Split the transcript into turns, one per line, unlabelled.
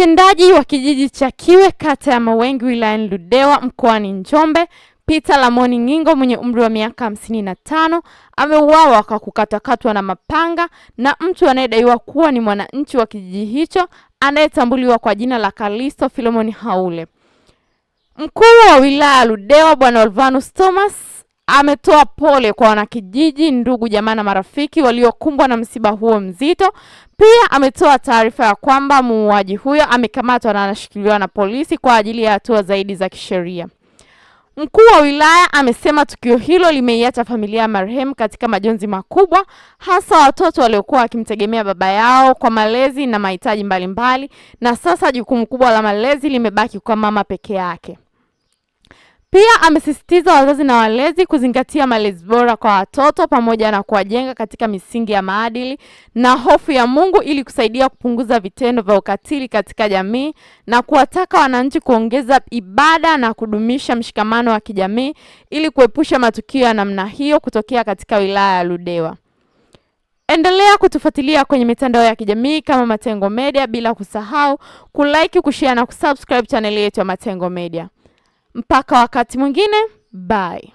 Mtendaji wa kijiji cha Kiwe kata ya Mawengi wilayani Ludewa mkoani Njombe, Peter Lamoni Ngingo mwenye umri wa miaka 55 ameuawa kwa kukatakatwa na mapanga na mtu anayedaiwa kuwa ni mwananchi wa kijiji hicho anayetambuliwa kwa jina la Kalisto Philemon Haule. Mkuu wa wilaya Ludewa Bwana Olvanus Thomas ametoa pole kwa wanakijiji, ndugu, jamaa na marafiki waliokumbwa na msiba huo mzito. Pia ametoa taarifa ya kwamba muuaji huyo amekamatwa na anashikiliwa na polisi kwa ajili ya hatua zaidi za kisheria. Mkuu wa wilaya amesema tukio hilo limeiacha familia ya marehemu katika majonzi makubwa, hasa watoto waliokuwa wakimtegemea baba yao kwa malezi na mahitaji mbalimbali, na sasa jukumu kubwa la malezi limebaki kwa mama peke yake. Pia amesisitiza wazazi na walezi kuzingatia malezi bora kwa watoto pamoja na kuwajenga katika misingi ya maadili na hofu ya Mungu ili kusaidia kupunguza vitendo vya ukatili katika jamii, na kuwataka wananchi kuongeza ibada na kudumisha mshikamano wa kijamii ili kuepusha matukio ya namna hiyo kutokea katika wilaya ya Ludewa. Endelea kutufuatilia kwenye mitandao ya kijamii kama Matengo Media, bila kusahau kulike, kushare na kusubscribe channel yetu ya Matengo Media. Mpaka wakati mwingine, bye.